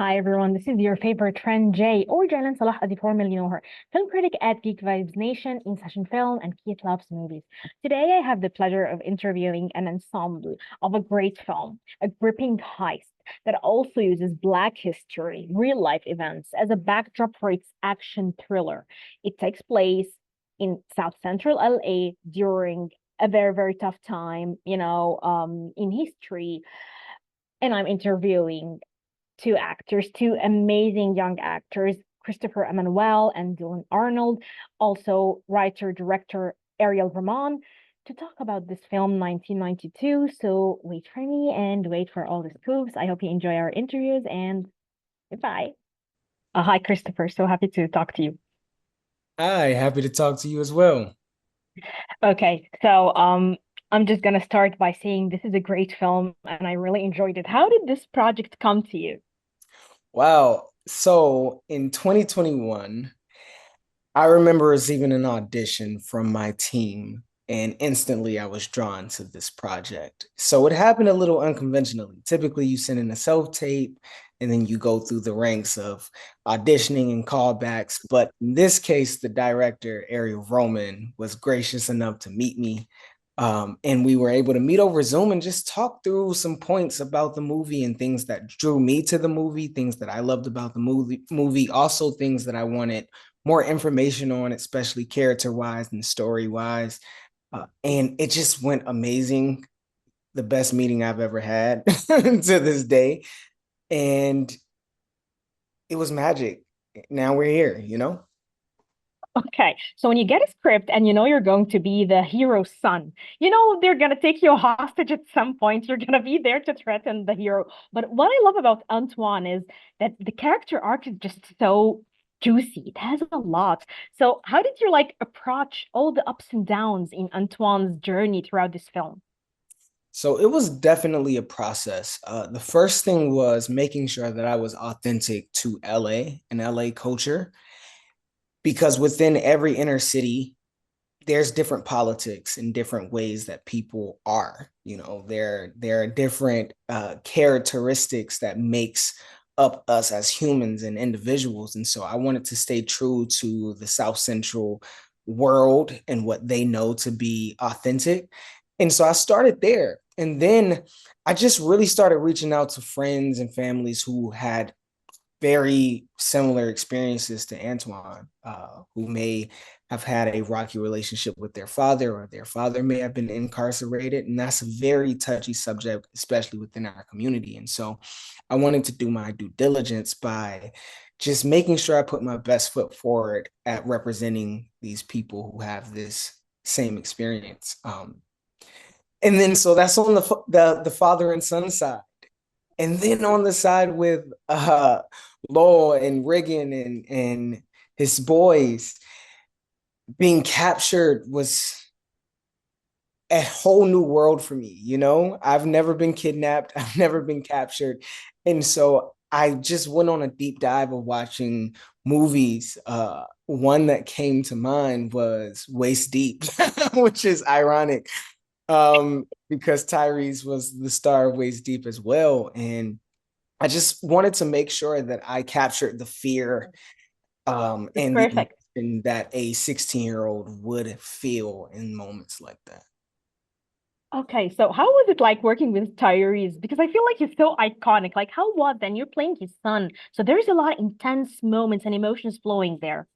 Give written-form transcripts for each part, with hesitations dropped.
Hi everyone, this is your favorite friend Jay, or Jaylan Salah as you formerly know her, film critic at Geek Vibes Nation, In Session Film, and Keith Loves Movies. Today I have the pleasure of interviewing an ensemble of a great film, a gripping heist that also uses Black history, real life events as a backdrop for its action thriller. It takes place in South Central LA during a very, very tough time, in history. And I'm interviewing two actors, two amazing young actors, Christopher Emmanuel and Dylan Arnold, also writer director Ariel Vromen, to talk about this film 1992. So wait for me and wait for all the scoops. I hope you enjoy our interviews and goodbye. Hi, Christopher. So happy to talk to you. Hi, happy to talk to you as well. Okay, so I'm just gonna start by saying this is a great film and I really enjoyed it. How did this project come to you? Wow. So in 2021, I remember receiving an audition from my team, and instantly I was drawn to this project. So it happened a little unconventionally. Typically, you send in a self tape and then you go through the ranks of auditioning and callbacks. But in this case, the director, Ariel Vromen, was gracious enough to meet me. And we were able to meet over Zoom and just talk through some points about the movie and things that drew me to the movie, things that I loved about the movie, also things that I wanted more information on, especially character wise and story wise. And it just went amazing. The best meeting I've ever had to this day. And it was magic. Now we're here. Okay, so when you get a script and you know you're going to be the hero's son, you know they're gonna take you hostage at some point. You're gonna be there to threaten the hero. But what I love about Antoine is that the character arc is just so juicy. It has a lot. So how did you like approach all the ups and downs in Antoine's journey throughout this film? So it was definitely a process. The first thing was making sure that I was authentic to LA and LA culture, because within every inner city, there's different politics and different ways that people are. There are different characteristics that makes up us as humans and individuals. And so I wanted to stay true to the South Central world and what they know to be authentic. And so I started there. And then I just really started reaching out to friends and families who had very similar experiences to Antoine, who may have had a rocky relationship with their father, or their father may have been incarcerated. And that's a very touchy subject, especially within our community. And so I wanted to do my due diligence by just making sure I put my best foot forward at representing these people who have this same experience. And then so that's on the father and son side. And then on the side with Law and Reagan and his boys, being captured was a whole new world for me. I've never been kidnapped, I've never been captured. And so I just went on a deep dive of watching movies. One that came to mind was Waist Deep, which is ironic, because Tyrese was the star of Waist Deep as well. And I just wanted to make sure that I captured the fear, It's and the perfect. emotion that a 16-year-old would feel in moments like that. Okay, so how was it like working with Tyrese? Because I feel like he's so iconic. Like, how was then? You're playing his son, so there's a lot of intense moments and emotions flowing there.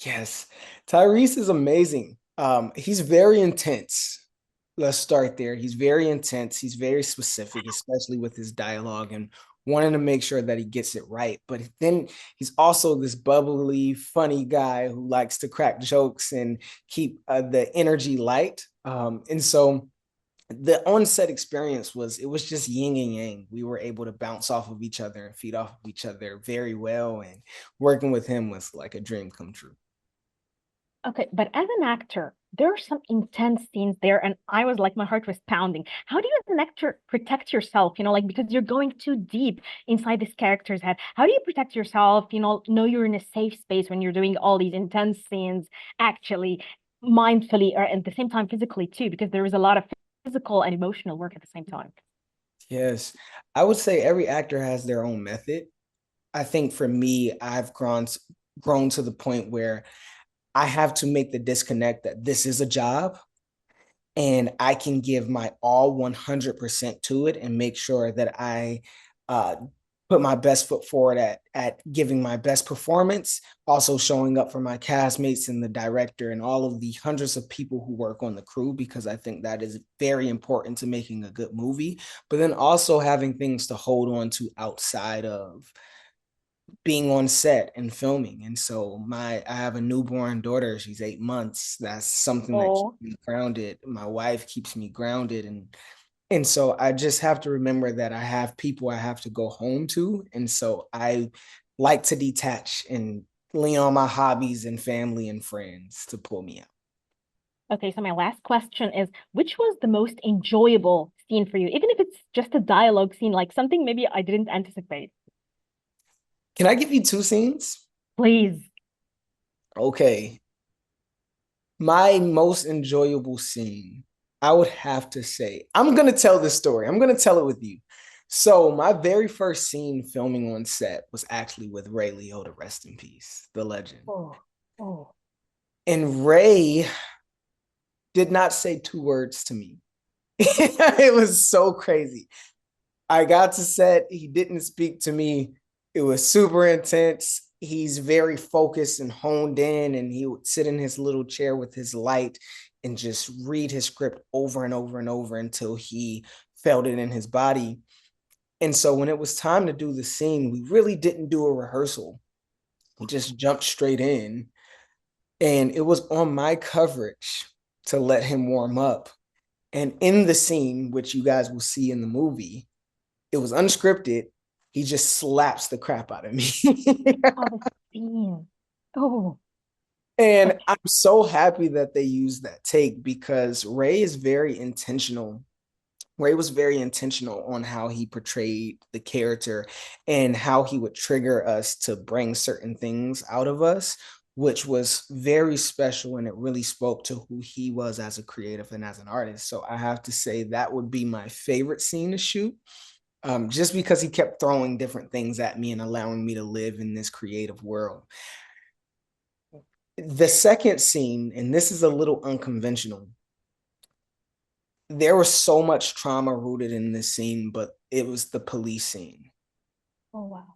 Yes, Tyrese is amazing. He's very intense. Let's start there. He's very intense. He's very specific, especially with his dialogue and wanting to make sure that he gets it right. But then he's also this bubbly, funny guy who likes to crack jokes and keep the energy light. And so the on-set experience was just yin and yang. We were able to bounce off of each other and feed off of each other very well. And working with him was like a dream come true. Okay, but as an actor, there are some intense scenes there, and I was like, my heart was pounding. How do you, as an actor, protect yourself? Like because you're going too deep inside this character's head. How do you protect yourself? Know you're in a safe space when you're doing all these intense scenes, actually, mindfully, or at the same time, physically too, because there is a lot of physical and emotional work at the same time. Yes, I would say every actor has their own method. I think for me, I've grown to the point where I have to make the disconnect that this is a job and I can give my all 100% to it and make sure that I uh, put my best foot forward at giving my best performance, also showing up for my castmates and the director and all of the hundreds of people who work on the crew, because I think that is very important to making a good movie, but then also having things to hold on to outside of being on set and filming. And so I have a newborn daughter. She's 8 months. That's something that keeps Oh, me grounded. My wife keeps me grounded. And so I just have to remember that I have people I have to go home to. And so I like to detach and lean on my hobbies and family and friends to pull me out. okay. So my last question is, which was the most enjoyable scene for you? Even if it's just a dialogue scene, like something maybe I didn't anticipate. Can I give you two scenes? Please. Okay. My most enjoyable scene, I would have to say, I'm going to tell this story. I'm going to tell it with you. So, my very first scene filming on set was actually with Ray Liotta, rest in peace, the legend. Oh, oh. And Ray did not say two words to me. It was so crazy. I got to set, he didn't speak to me. It was super intense. He's very focused and honed in, and he would sit in his little chair with his light and just read his script over and over and over until he felt it in his body. And so when it was time to do the scene, we really didn't do a rehearsal. We just jumped straight in. And it was on my coverage to let him warm up. And in the scene, which you guys will see in the movie, it was unscripted. He just slaps the crap out of me. Oh, the scene. Oh, And okay. I'm so happy that they used that take because Ray is very intentional. Ray was very intentional on how he portrayed the character and how he would trigger us to bring certain things out of us, which was very special. And it really spoke to who he was as a creative and as an artist. So I have to say that would be my favorite scene to shoot, just because he kept throwing different things at me and allowing me to live in this creative world. The second scene, and this is a little unconventional, there was so much trauma rooted in this scene, but it was the police scene. Oh, wow.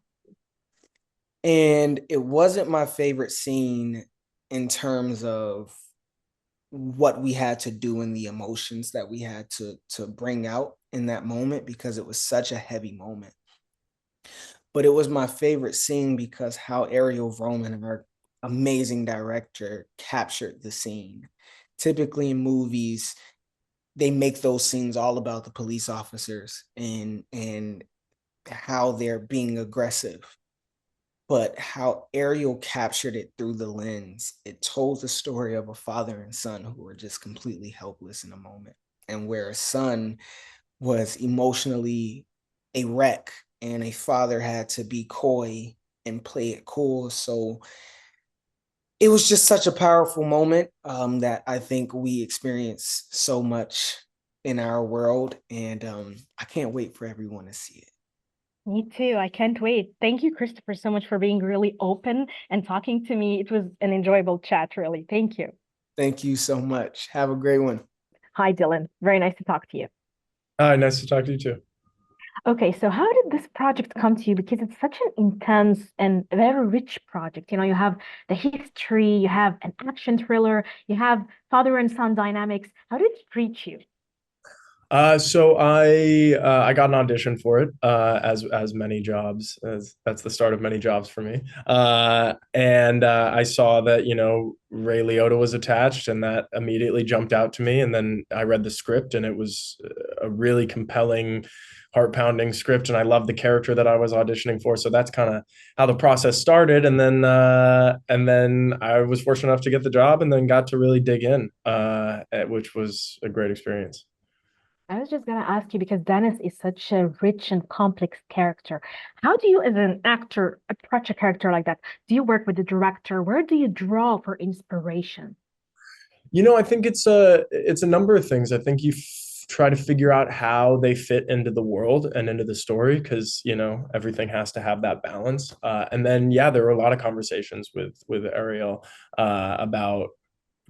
And it wasn't my favorite scene in terms of what we had to do and the emotions that we had to bring out in that moment because it was such a heavy moment. But it was my favorite scene because how Ariel Vromen, our amazing director, captured the scene. Typically in movies, they make those scenes all about the police officers and how they're being aggressive. But how Ariel captured it through the lens, it told the story of a father and son who were just completely helpless in a moment, and where a son was emotionally a wreck and a father had to be coy and play it cool. So it was just such a powerful moment, that I think we experience so much in our world. And I can't wait for everyone to see it. Me too. I can't wait. Thank you, Christopher, so much for being really open and talking to me. It was an enjoyable chat, really. Thank you. Thank you so much. Have a great one. Hi, Dylan. Very nice to talk to you. Hi, nice to talk to you too. Okay, so how did this project come to you? Because it's such an intense and very rich project. You know, you have the history, you have an action thriller, you have father and son dynamics. How did it reach you? So I got an audition for it, as many jobs, as that's the start of many jobs for me. And I saw that Ray Liotta was attached, and that immediately jumped out to me. And then I read the script, and it was a really compelling, heart-pounding script, and I loved the character that I was auditioning for. So that's kind of how the process started. And then I was fortunate enough to get the job, and then got to really dig in, which was a great experience. I was just gonna ask you because Dennis is such a rich and complex character. How do you, as an actor, approach a character like that? Do you work with the director? Where do you draw for inspiration? I think it's a number of things. I think try to figure out how they fit into the world and into the story, because everything has to have that balance. And then there were a lot of conversations with Ariel about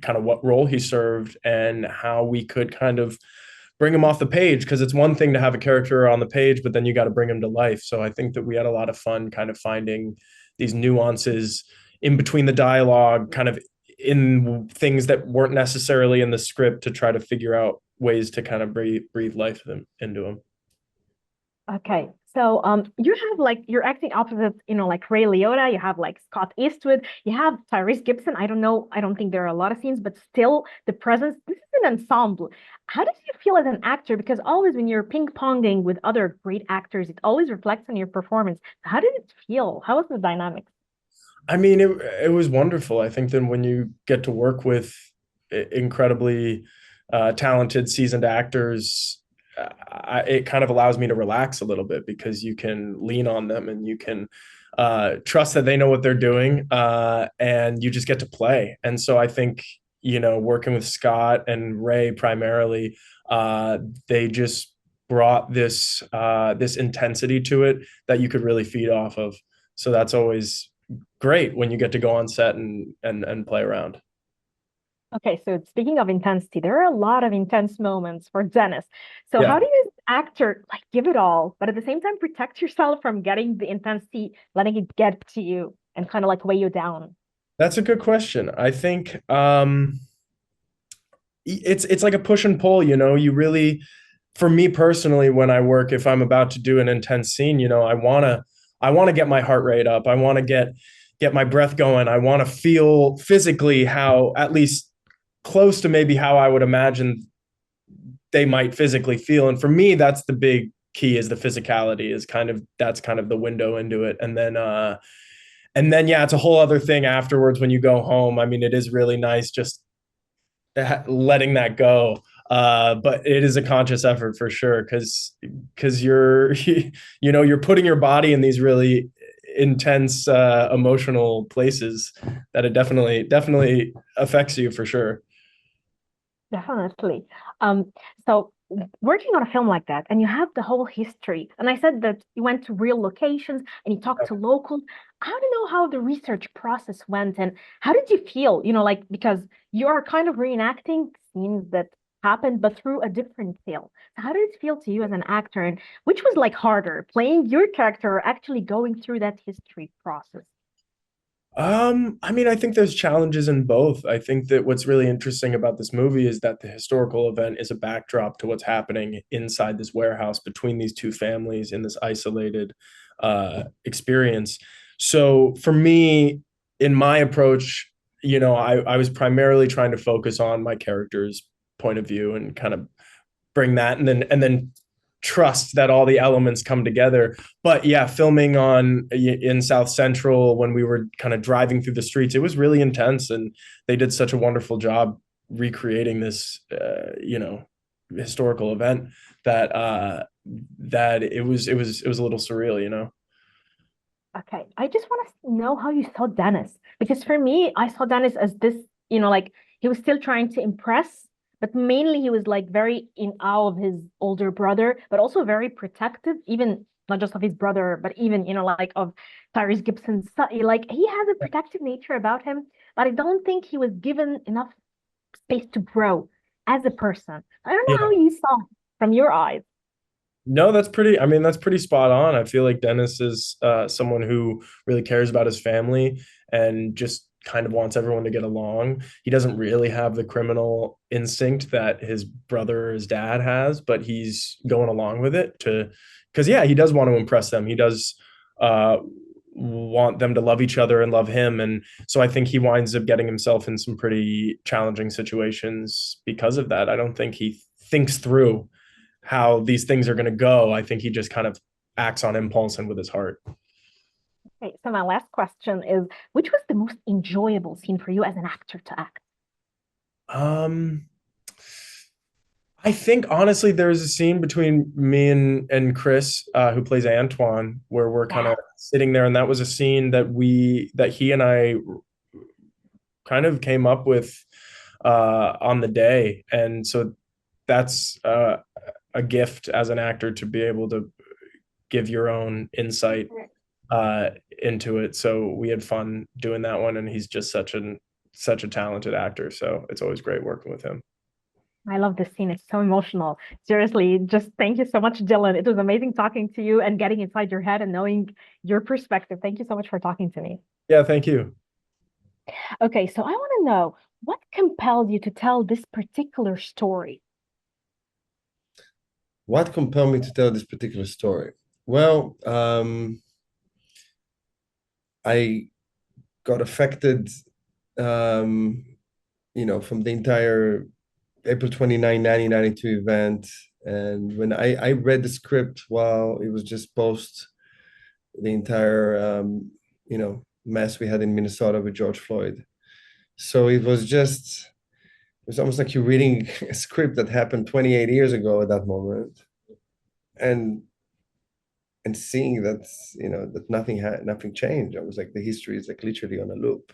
kind of what role he served and how we could kind of bring him off the page, because it's one thing to have a character on the page, but then you got to bring him to life. So I think that we had a lot of fun kind of finding these nuances in between the dialogue, kind of in things that weren't necessarily in the script, to try to figure out ways to kind of breathe life into him. Okay, so you have like you're acting opposite, like Ray Liotta. You have like Scott Eastwood. You have Tyrese Gibson. I don't know. I don't think there are a lot of scenes, but still the presence. This is an ensemble. How did you feel as an actor? Because always when you're ping-ponging with other great actors, it always reflects on your performance. How did it feel? How was the dynamics? I mean, it was wonderful. I think that when you get to work with incredibly talented, seasoned actors, it kind of allows me to relax a little bit, because you can lean on them and you can trust that they know what they're doing, and you just get to play. And so I think, working with Scott and Ray primarily, they just brought this intensity to it that you could really feed off of. So that's always great when you get to go on set and play around. Okay, so speaking of intensity, there are a lot of intense moments for Dennis. So how do you, as an actor, like give it all, but at the same time protect yourself from getting the intensity, letting it get to you and kind of like weigh you down? That's a good question. I think it's like a push and pull. You really, for me personally, when I work, if I'm about to do an intense scene, I wanna get my heart rate up. I want to get my breath going. I want to feel physically how, at least close to maybe how I would imagine they might physically feel. And for me, that's the big key, is the physicality, that's kind of the window into it. And then it's a whole other thing afterwards when you go home. I mean, it is really nice just letting that go. But it is a conscious effort for sure, because you're you're putting your body in these really intense emotional places that it definitely affects you for sure. Definitely. So working on a film like that, and you have the whole history, and I said that you went to real locations and you talked to locals. I want to know how the research process went, and how did you feel? Like because you are kind of reenacting scenes that happened, but through a different tale. So how did it feel to you as an actor, and which was like harder, playing your character or actually going through that history process? I mean, I think there's challenges in both. I think that what's really interesting about this movie is that the historical event is a backdrop to what's happening inside this warehouse between these two families in this isolated experience. So for me, in my approach, I was primarily trying to focus on my character's point of view and kind of bring that, and then trust that all the elements come together. But filming in South Central, when we were kind of driving through the streets, it was really intense, and they did such a wonderful job recreating this historical event that it was a little surreal. Okay, I just want to know how you saw Dennis, because for me, I saw Dennis as this, like he was still trying to impress, but mainly he was like very in awe of his older brother, but also very protective, even not just of his brother, but even, like of Tyrese Gibson's son. Like he has a protective nature about him, but I don't think he was given enough space to grow as a person. I don't know how you saw from your eyes. No, that's pretty spot on. I feel like Dennis is someone who really cares about his family and just kind of wants everyone to get along. He doesn't really have the criminal instinct that his brother or his dad has, but he's going along with it because he does want to impress them. He does want them to love each other and love him. And so I think he winds up getting himself in some pretty challenging situations because of that. I don't think he thinks through how these things are going to go. I think he just kind of acts on impulse and with his heart. Okay, so my last question is, which was the most enjoyable scene for you as an actor to act? I think honestly, there's a scene between me and Chris, who plays Antoine, where we're kind of sitting there, and that was a scene that he and I kind of came up with on the day, and so that's a gift as an actor to be able to give your own insight into it. So we had fun doing that one, and he's just such a talented actor. So it's always great working with him. I love this scene. It's so emotional. Seriously, just thank you so much, Dylan. It was amazing talking to you and getting inside your head and knowing your perspective. Thank you so much for talking to me. Yeah, thank you. Okay, so I want to know what compelled you to tell this particular story? What compelled me to tell this particular story? Well, I got affected, from the entire April 29, 1992 event. And when I read the script while it was just post the entire, mess we had in Minnesota with George Floyd. So it was almost like you're reading a script that happened 28 years ago at that moment. And seeing that, that nothing changed. I was like, the history is like literally on a loop.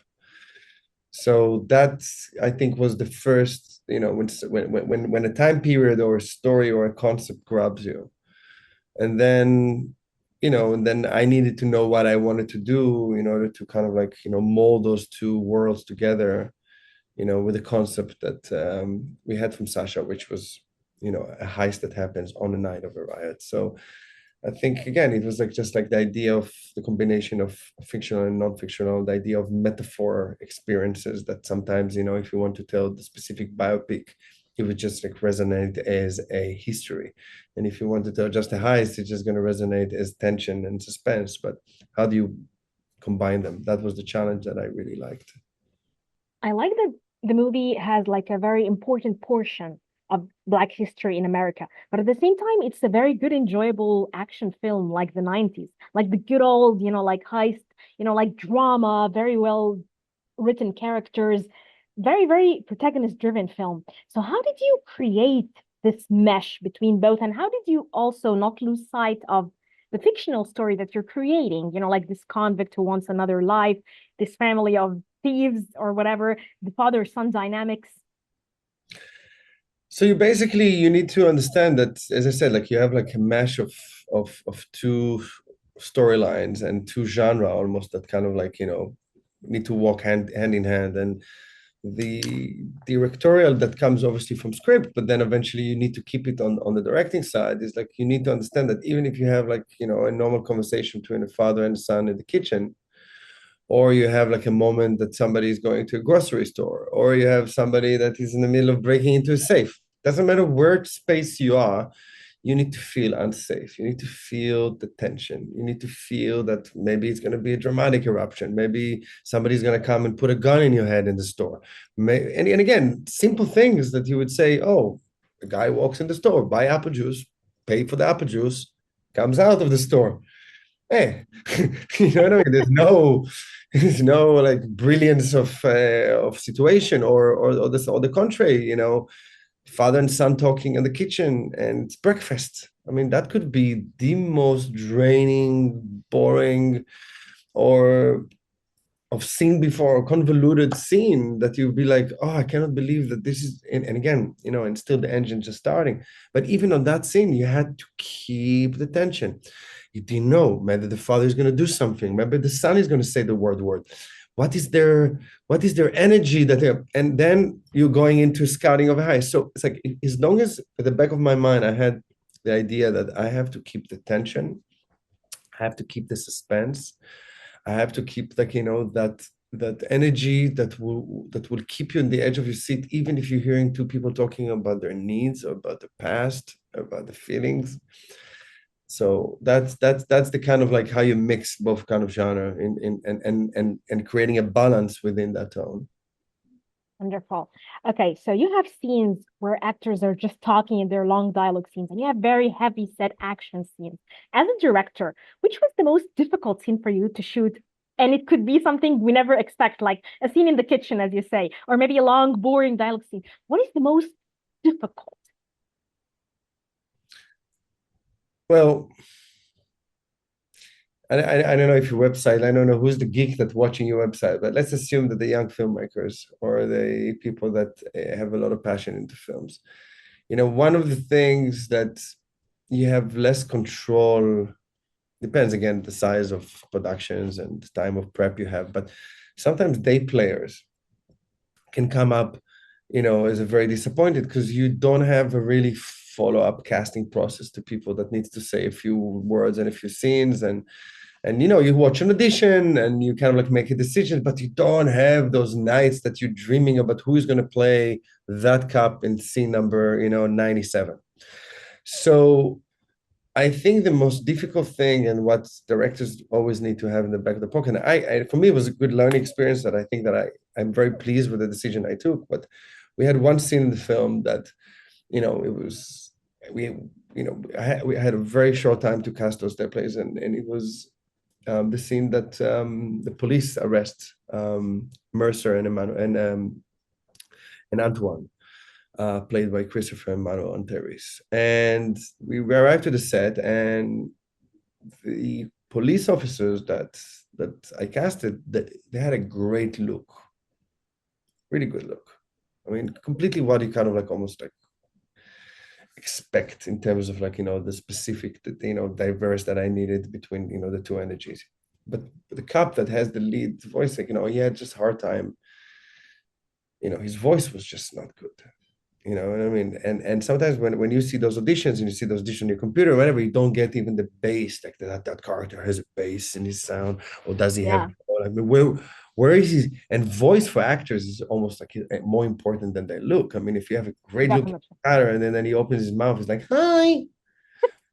So that, I think, was the first, when a time period or a story or a concept grabs you. And then, I needed to know what I wanted to do in order to kind of like, mold those two worlds together, with a concept that we had from Sasha, which was, a heist that happens on the night of a riot. So I think, again, it was like just like the idea of the combination of fictional and non-fictional, the idea of metaphor experiences that sometimes, if you want to tell the specific biopic, it would just like resonate as a history. And if you want to tell just a heist, it's just going to resonate as tension and suspense. But how do you combine them? That was the challenge that I really liked. I like that the movie has like a very important portion of Black history in America, but at the same time, it's a very good, enjoyable action film like the 90s, like the good old, like heist, like drama, very well written characters, very, very protagonist-driven film. So how did you create this mesh between both, and how did you also not lose sight of the fictional story that you're creating, like this convict who wants another life, this family of thieves or whatever, the father-son dynamics? So you need to understand that, as I said, like you have like a mesh of two storylines and two genre almost that kind of like, need to walk hand in hand. And the directorial that comes obviously from script, but then eventually you need to keep it on the directing side, is like you need to understand that even if you have like, a normal conversation between a father and son in the kitchen, or you have like a moment that somebody is going to a grocery store, or you have somebody that is in the middle of breaking into a safe. Doesn't matter where space you are, you need to feel unsafe. You need to feel the tension. You need to feel that maybe it's going to be a dramatic eruption. Maybe somebody's going to come and put a gun in your head in the store. And again, simple things that you would say, oh, a guy walks in the store, buy apple juice, pay for the apple juice, comes out of the store. Hey, you know what I mean? There's no like brilliance of situation or the contrary, father and son talking in the kitchen and it's breakfast. I mean, that could be the most draining, boring, or of seen before, or convoluted scene that you'd be like, oh, I cannot believe that this is, and again, and still the engine just starting. But even on that scene, you had to keep the tension. You didn't know maybe the father is going to do something, maybe the son is going to say the word. What is their energy and then you're going into scouting of a heist. So it's like, as long as at the back of my mind, I had the idea that I have to keep the tension, I have to keep the suspense, I have to keep like, that energy that will keep you on the edge of your seat, even if you're hearing two people talking about their needs, or about the past, about the feelings. So that's the kind of like how you mix both kind of genre and creating a balance within that tone. Wonderful. Okay, so you have scenes where actors are just talking in their long dialogue scenes, and you have very heavy set action scenes. As a director, which was the most difficult scene for you to shoot? And it could be something we never expect, like a scene in the kitchen, as you say, or maybe a long, boring dialogue scene. What is the most difficult? Well, I don't know if your website, I don't know who's the geek that's watching your website, but let's assume that the young filmmakers or the people that have a lot of passion into films, one of the things that you have less control, depends again the size of productions and the time of prep you have, but sometimes day players can come up, as a very disappointed because you don't have a really follow-up casting process to people that needs to say a few words and a few scenes, and you watch an audition and you kind of like make a decision, but you don't have those nights that you're dreaming about who's going to play that cup in scene number 97. So I think the most difficult thing, and what directors always need to have in the back of the pocket, and I for me, it was a good learning experience that I think that I'm very pleased with the decision I took. But we had one scene in the film that, it was, we had a very short time to cast those day plays, and it was the scene that the police arrest Mercer and Emmanuel and Antoine. Played by Christopher Emmanuel Anteris. And we arrived to the set, and the police officers that I casted, they had a great look, really good look. I mean, completely what you kind of like almost like expect in terms of like, the specific, diverse that I needed between, the two energies. But the cop that has the lead voice, like, he had just a hard time. His voice was just not good. You know what I mean? And sometimes when you see those auditions and you see those auditions on your computer or whatever, you don't get even the bass, like that character has a bass in his sound, or does he have, I mean, where is he? And voice for actors is almost like more important than their look. I mean, if you have a great looking actor and then he opens his mouth, he's like, hi,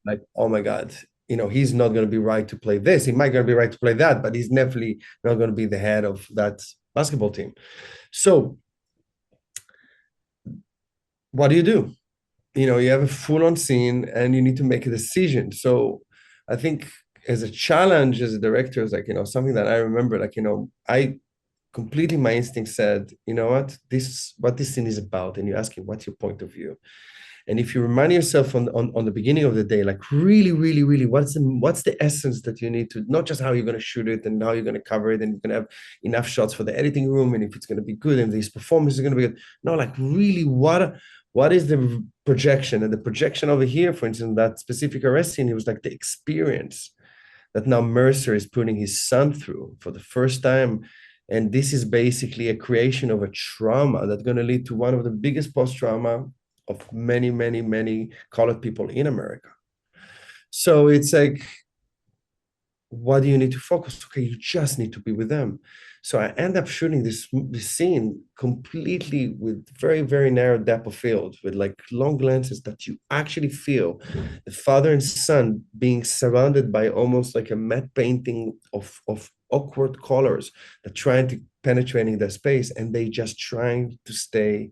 like, oh my God, he's not going to be right to play this. He might going to be right to play that, but he's definitely not going to be the head of that basketball team. So what do? You have a full-on scene and you need to make a decision. So I think as a challenge as a director is like, something that I remember, like, I completely, my instinct said, what this scene is about. And you ask him, what's your point of view? And if you remind yourself on the beginning of the day, like really, really, really, what's the essence that you need to, not just how you're going to shoot it and how you're going to cover it, and you're going to have enough shots for the editing room, and if it's going to be good and these performances are going to be good. No, like really, what is the projection? And the projection over here, for instance, that specific arrest scene, it was like the experience that now Mercer is putting his son through for the first time. And this is basically a creation of a trauma that's going to lead to one of the biggest post-trauma of many, many, many colored people in America. So it's like, what do you need to focus? Okay, you just need to be with them. So I end up shooting this scene completely with very, very narrow depth of field, with like long lenses that you actually feel the father and son being surrounded by almost like a matte painting of awkward colors that trying to penetrating their space, and they just trying to stay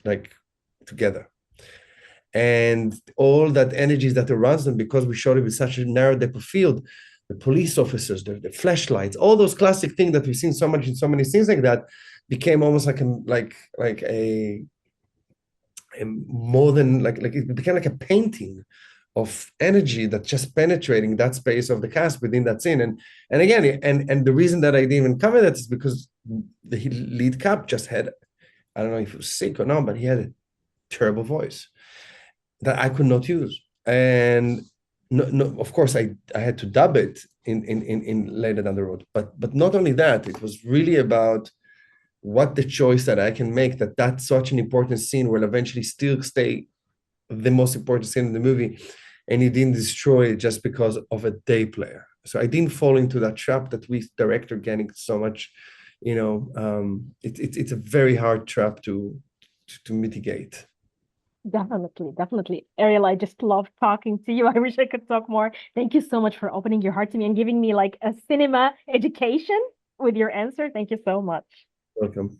like together. And all that energies that surrounds them, because we shot it with such a narrow depth of field, the police officers, the flashlights, all those classic things that we've seen so much in so many scenes like that, became almost like a more than like it became like a painting of energy that just penetrating that space of the cast within that scene. And again, and the reason that I didn't even cover that is because the lead cop just had, I don't know if he was sick or not, but he had a terrible voice that I could not use. And no, of course, I had to dub it in later down the road. But not only that, it was really about what the choice that I can make, that's such an important scene will eventually still stay the most important scene in the movie, and he didn't destroy it just because of a day player. So I didn't fall into that trap that we director getting so much, it's a very hard trap to mitigate. Definitely. Ariel, I just love talking to you. I wish I could talk more. Thank you so much for opening your heart to me and giving me like a cinema education with your answer. Thank you so much. Welcome.